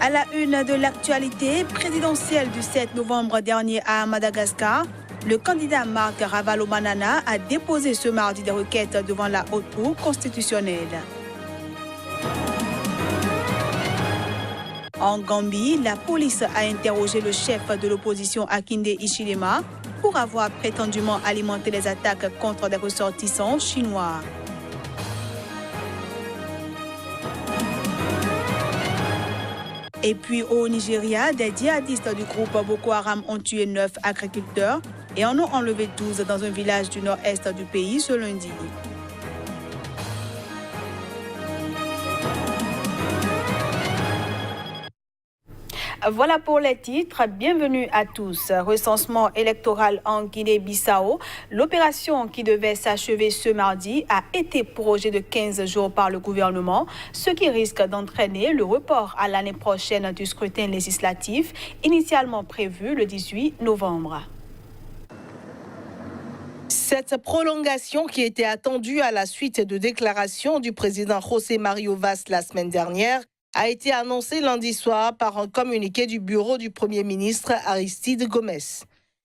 À la une de l'actualité présidentielle du 7 novembre dernier à Madagascar, le candidat Marc Ravalomanana a déposé ce mardi des requêtes devant la Haute Cour constitutionnelle. En Gambie, la police a interrogé le chef de l'opposition Hakainde Hichilema pour avoir prétendument alimenté les attaques contre des ressortissants chinois. Et puis au Nigeria, des djihadistes du groupe Boko Haram ont tué 9 agriculteurs et en ont enlevé 12 dans un village du nord-est du pays ce lundi. Voilà pour les titres. Bienvenue à tous. Recensement électoral en Guinée-Bissau. L'opération qui devait s'achever ce mardi a été prorogée de 15 jours par le gouvernement, ce qui risque d'entraîner le report à l'année prochaine du scrutin législatif, initialement prévu le 18 novembre. Cette prolongation qui était attendue à la suite de déclarations du président José Mario Vaz la semaine dernière a été annoncée lundi soir par un communiqué du bureau du Premier ministre Aristide Gomes.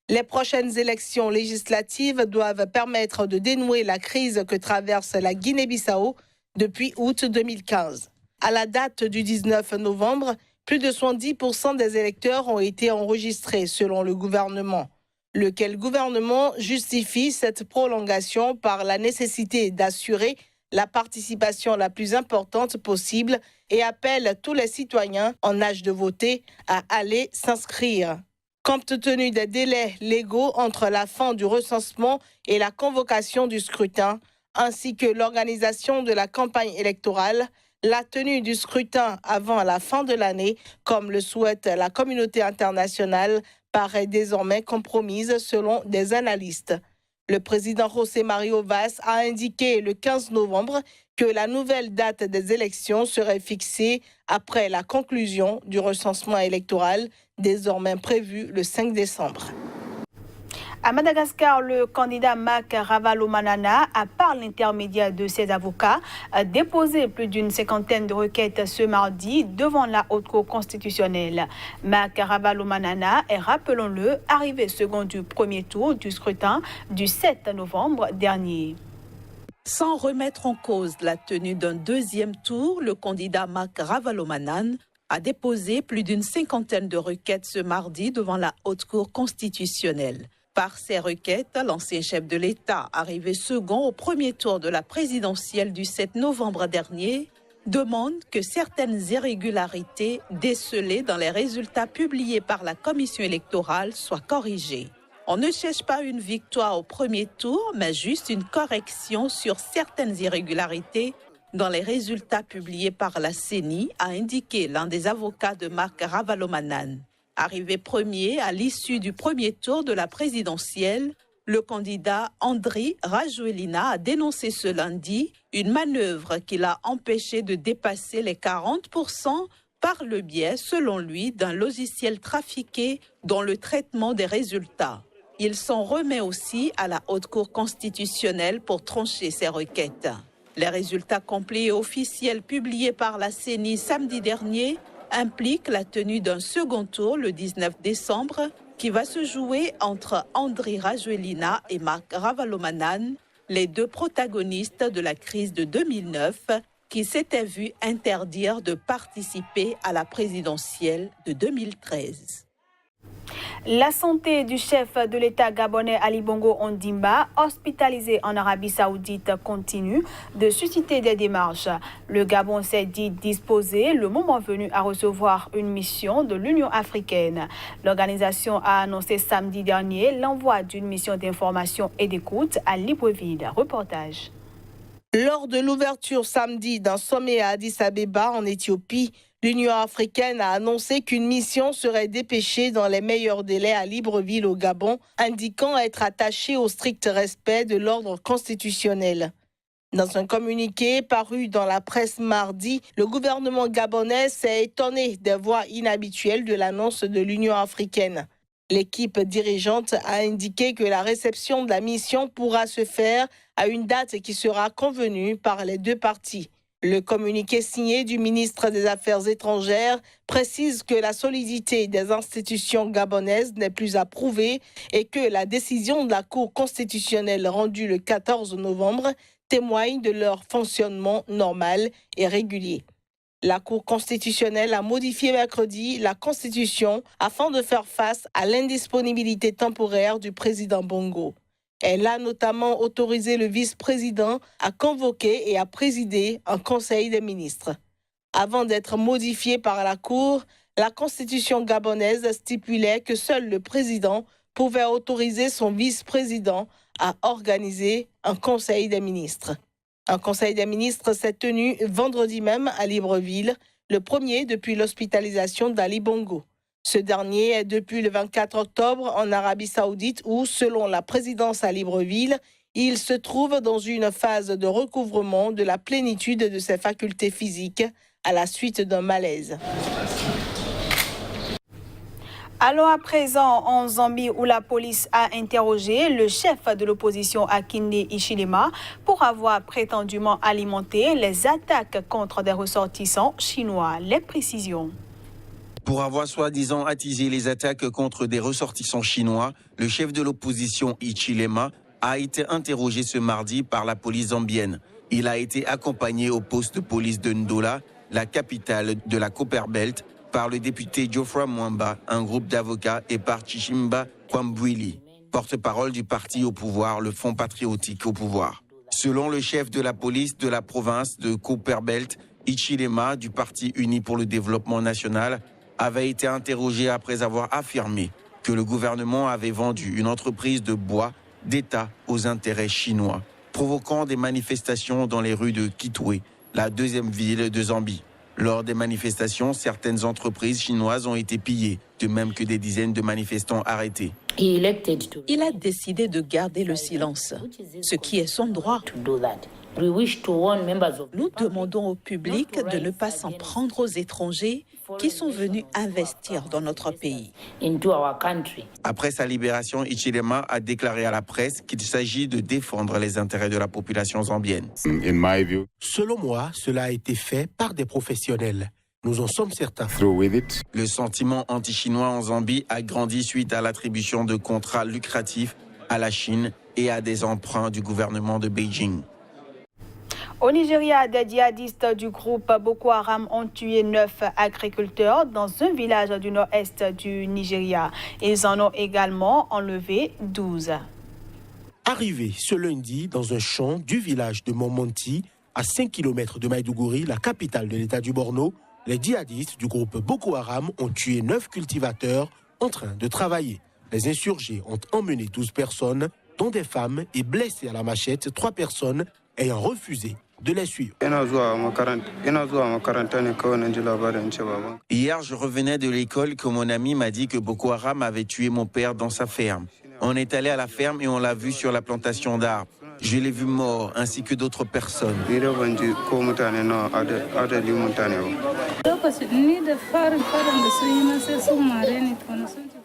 Les prochaines élections législatives doivent permettre de dénouer la crise que traverse la Guinée-Bissau depuis août 2015. À la date du 19 novembre, plus de 70% des électeurs ont été enregistrés selon le gouvernement. Lequel gouvernement justifie cette prolongation par la nécessité d'assurer la participation la plus importante possible et appelle tous les citoyens en âge de voter à aller s'inscrire. Compte tenu des délais légaux entre la fin du recensement et la convocation du scrutin, ainsi que l'organisation de la campagne électorale, la tenue du scrutin avant la fin de l'année, comme le souhaite la communauté internationale, paraît désormais compromise selon des analystes. Le président José Mario Vaz a indiqué le 15 novembre que la nouvelle date des élections serait fixée après la conclusion du recensement électoral, désormais prévu le 5 décembre. À Madagascar, le candidat Marc Ravalomanana a, par l'intermédiaire de ses avocats, déposé plus d'une cinquantaine de requêtes ce mardi devant la Haute Cour constitutionnelle. Marc Ravalomanana est, rappelons-le, arrivé second du premier tour du scrutin du 7 novembre dernier. Sans remettre en cause la tenue d'un deuxième tour, le candidat Marc Ravalomanana a déposé plus d'une cinquantaine de requêtes ce mardi devant la Haute Cour constitutionnelle. Par ces requêtes, l'ancien chef de l'État, arrivé second au premier tour de la présidentielle du 7 novembre dernier, demande que certaines irrégularités décelées dans les résultats publiés par la commission électorale soient corrigées. On ne cherche pas une victoire au premier tour, mais juste une correction sur certaines irrégularités dans les résultats publiés par la CENI, a indiqué l'un des avocats de Marc Ravalomanana. Arrivé premier à l'issue du premier tour de la présidentielle, le candidat Andry Rajoelina a dénoncé ce lundi une manœuvre qui l'a empêché de dépasser les 40% par le biais, selon lui, d'un logiciel trafiqué dans le traitement des résultats. Il s'en remet aussi à la Haute Cour constitutionnelle pour trancher ses requêtes. Les résultats complets et officiels publiés par la CENI samedi dernier implique la tenue d'un second tour le 19 décembre qui va se jouer entre Andry Rajoelina et Marc Ravalomanana, les deux protagonistes de la crise de 2009 qui s'étaient vus interdire de participer à la présidentielle de 2013. La santé du chef de l'État gabonais Ali Bongo Ondimba, hospitalisé en Arabie Saoudite, continue de susciter des démarches. Le Gabon s'est dit disposé, le moment venu, à recevoir une mission de l'Union africaine. L'organisation a annoncé samedi dernier l'envoi d'une mission d'information et d'écoute à Libreville. Reportage. Lors de l'ouverture samedi d'un sommet à Addis Abeba en Éthiopie, l'Union africaine a annoncé qu'une mission serait dépêchée dans les meilleurs délais à Libreville au Gabon, indiquant être attachée au strict respect de l'ordre constitutionnel. Dans un communiqué paru dans la presse mardi, le gouvernement gabonais s'est étonné des voix inhabituelles de l'annonce de l'Union africaine. L'équipe dirigeante a indiqué que la réception de la mission pourra se faire à une date qui sera convenue par les deux parties. Le communiqué signé du ministre des Affaires étrangères précise que la solidité des institutions gabonaises n'est plus à prouver et que la décision de la Cour constitutionnelle rendue le 14 novembre témoigne de leur fonctionnement normal et régulier. La Cour constitutionnelle a modifié mercredi la Constitution afin de faire face à l'indisponibilité temporaire du président Bongo. Elle a notamment autorisé le vice-président à convoquer et à présider un conseil des ministres. Avant d'être modifiée par la Cour, la Constitution gabonaise stipulait que seul le président pouvait autoriser son vice-président à organiser un conseil des ministres. Un conseil des ministres s'est tenu vendredi même à Libreville, le premier depuis l'hospitalisation d'Ali Bongo. Ce dernier est depuis le 24 octobre en Arabie Saoudite où, selon la présidence à Libreville, il se trouve dans une phase de recouvrement de la plénitude de ses facultés physiques à la suite d'un malaise. Allons à présent en Zambie où la police a interrogé le chef de l'opposition Hakainde Hichilema pour avoir prétendument alimenté les attaques contre des ressortissants chinois. Les précisions. Pour avoir soi-disant attisé les attaques contre des ressortissants chinois, le chef de l'opposition Hichilema a été interrogé ce mardi par la police zambienne. Il a été accompagné au poste de police de Ndola, la capitale de la Copperbelt, par le député Geoffroy Mwamba, un groupe d'avocats, et par Chishimba Kwambwili, porte-parole du parti au pouvoir, le Front patriotique au pouvoir. Selon le chef de la police de la province de Copperbelt, Hichilema, du Parti uni pour le développement national, avait été interrogé après avoir affirmé que le gouvernement avait vendu une entreprise de bois d'État aux intérêts chinois, provoquant des manifestations dans les rues de Kitwe, la deuxième ville de Zambie. Lors des manifestations, certaines entreprises chinoises ont été pillées, de même que des dizaines de manifestants arrêtés. Il a décidé de garder le silence, ce qui est son droit. Nous demandons au public de ne pas s'en prendre aux étrangers qui sont venus investir dans notre pays. Après sa libération, Hichilema a déclaré à la presse qu'il s'agit de défendre les intérêts de la population zambienne. Selon moi, cela a été fait par des professionnels. Nous en sommes certains. Le sentiment anti-chinois en Zambie a grandi suite à l'attribution de contrats lucratifs à la Chine et à des emprunts du gouvernement de Beijing. Au Nigeria, des djihadistes du groupe Boko Haram ont tué 9 agriculteurs dans un village du nord-est du Nigeria. Ils en ont également enlevé 12. Arrivés ce lundi dans un champ du village de Momonti, à 5 km de Maïdougouri, la capitale de l'État du Borno, les djihadistes du groupe Boko Haram ont tué 9 cultivateurs en train de travailler. Les insurgés ont emmené 12 personnes, dont des femmes, et blessé à la machette 3 personnes ayant refusé de les suivre. Hier, je revenais de l'école que mon ami m'a dit que Boko Haram avait tué mon père dans sa ferme. On est allé à la ferme et on l'a vu sur la plantation d'arbres. Je l'ai vu mort, ainsi que d'autres personnes.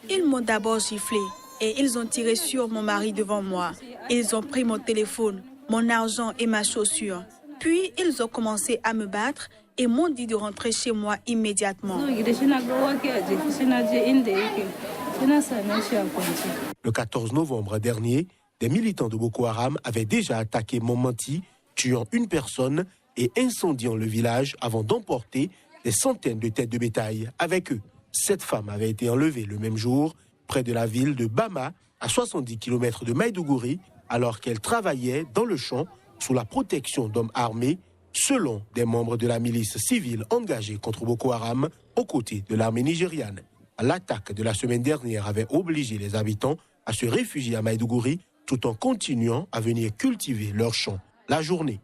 Ils m'ont d'abord giflé et ils ont tiré sur mon mari devant moi. Ils ont pris mon téléphone, mon argent et ma chaussure. Puis ils ont commencé à me battre et m'ont dit de rentrer chez moi immédiatement. Le 14 novembre dernier, des militants de Boko Haram avaient déjà attaqué Momonti, tuant une personne et incendiant le village avant d'emporter des centaines de têtes de bétail avec eux. 7 femmes avaient été enlevées le même jour près de la ville de Bama, à 70 km de Maïdougouri, alors qu'elles travaillaient dans le champ sous la protection d'hommes armés, selon des membres de la milice civile engagée contre Boko Haram aux côtés de l'armée nigériane. L'attaque de la semaine dernière avait obligé les habitants à se réfugier à Maïdougouri tout en continuant à venir cultiver leurs champs la journée.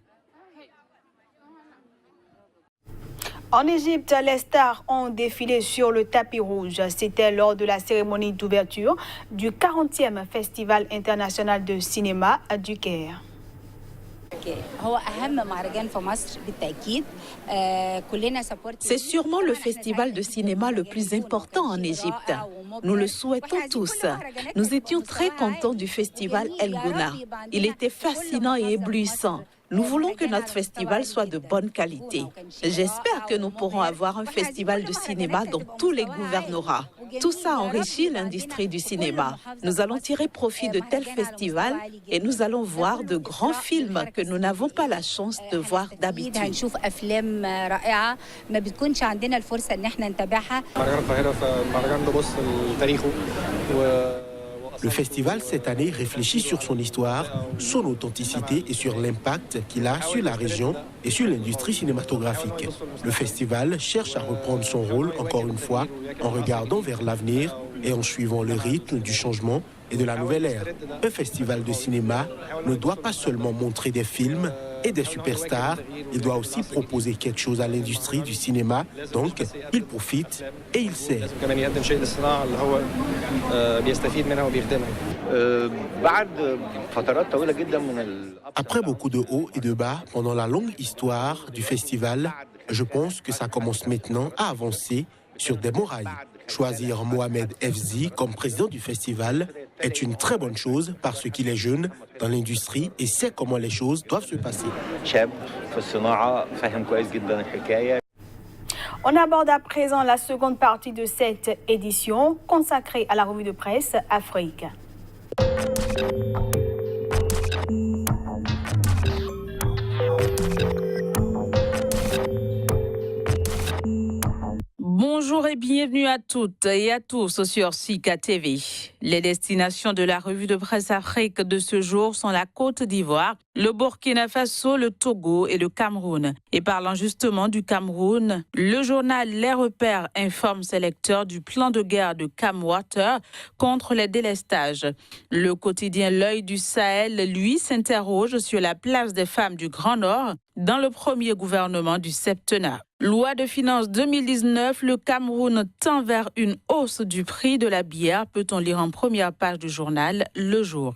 En Égypte, les stars ont défilé sur le tapis rouge. C'était lors de la cérémonie d'ouverture du 40e Festival international de cinéma du Caire. C'est sûrement le festival de cinéma le plus important en Égypte. Nous le souhaitons tous. Nous étions très contents du festival El Gouna. Il était fascinant et éblouissant. Nous voulons que notre festival soit de bonne qualité. J'espère que nous pourrons avoir un festival de cinéma dans tous les gouvernorats. Tout ça enrichit l'industrie du cinéma. Nous allons tirer profit de tels festivals et nous allons voir de grands films que nous n'avons pas la chance de voir d'habitude. Le festival, cette année, réfléchit sur son histoire, son authenticité et sur l'impact qu'il a sur la région et sur l'industrie cinématographique. Le festival cherche à reprendre son rôle, encore une fois, en regardant vers l'avenir et en suivant le rythme du changement et de la nouvelle ère. Un festival de cinéma ne doit pas seulement montrer des films et des superstars, il doit aussi proposer quelque chose à l'industrie du cinéma, donc il profite et il sert. Après beaucoup de hauts et de bas, pendant la longue histoire du festival, je pense que ça commence maintenant à avancer sur des bons rails. Choisir Mohamed Efzi comme président du festival est une très bonne chose parce qu'il est jeune dans l'industrie et sait comment les choses doivent se passer. On aborde à présent la seconde partie de cette édition consacrée à la revue de presse Afrique. Bonjour et bienvenue à toutes et à tous sur Sika TV. Les destinations de la revue de presse Afrique de ce jour sont la Côte d'Ivoire, le Burkina Faso, le Togo et le Cameroun. Et parlant justement du Cameroun, le journal Les Repères informe ses lecteurs du plan de guerre de Camwater contre les délestages. Le quotidien L'Œil du Sahel, lui, s'interroge sur la place des femmes du Grand Nord dans le premier gouvernement du septennat. Loi de finances 2019, le Cameroun tend vers une hausse du prix de la bière, peut-on lire en première page du journal Le Jour.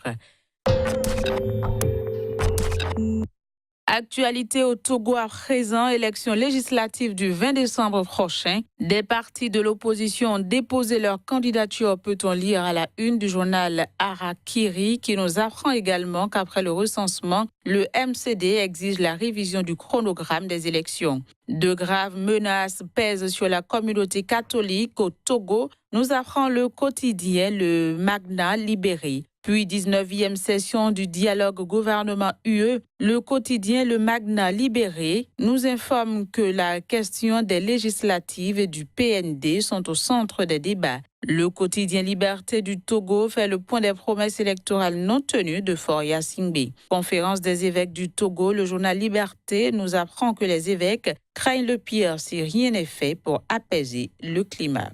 Actualité au Togo à présent, élection législative du 20 décembre prochain. Des partis de l'opposition ont déposé leur candidature, peut-on lire à la une du journal Harakiri, qui nous apprend également qu'après le recensement, le MCD exige la révision du chronogramme des élections. De graves menaces pèsent sur la communauté catholique au Togo, nous apprend le quotidien Le Magna Libéré. Puis 19e session du dialogue gouvernement-UE, le quotidien Le Magna Libéré nous informe que la question des législatives et du PND sont au centre des débats. Le quotidien Liberté du Togo fait le point des promesses électorales non tenues de Faure Gnassingbé. Conférence des évêques du Togo, le journal Liberté nous apprend que les évêques craignent le pire si rien n'est fait pour apaiser le climat.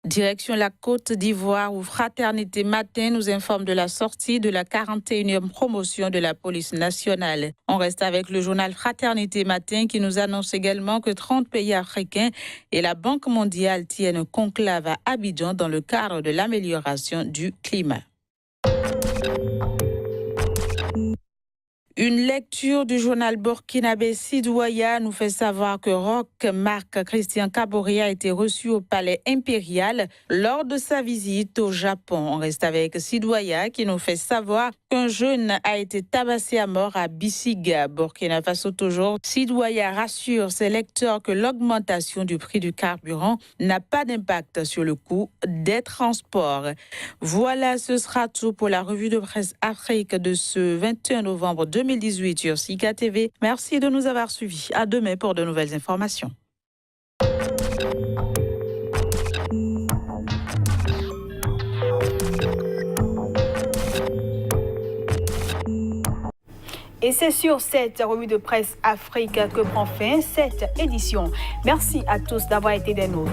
Direction la Côte d'Ivoire où Fraternité Matin nous informe de la sortie de la 41e promotion de la police nationale. On reste avec le journal Fraternité Matin qui nous annonce également que 30 pays africains et la Banque mondiale tiennent un conclave à Abidjan dans le cadre de l'amélioration du climat. Une lecture du journal burkinabé Sidouaya nous fait savoir que Roch Marc Christian Kabore a été reçu au palais impérial lors de sa visite au Japon. On reste avec Sidouaya qui nous fait savoir qu'un jeune a été tabassé à mort à Bissiga, Burkina Faso toujours. Sidouaya rassure ses lecteurs que l'augmentation du prix du carburant n'a pas d'impact sur le coût des transports. Voilà, ce sera tout pour la revue de presse Afrique de ce 21 novembre 2018 sur Sika TV. Merci de nous avoir suivis. À demain pour de nouvelles informations. Et c'est sur cette revue de presse Afrique que prend fin cette édition. Merci à tous d'avoir été des nôtres.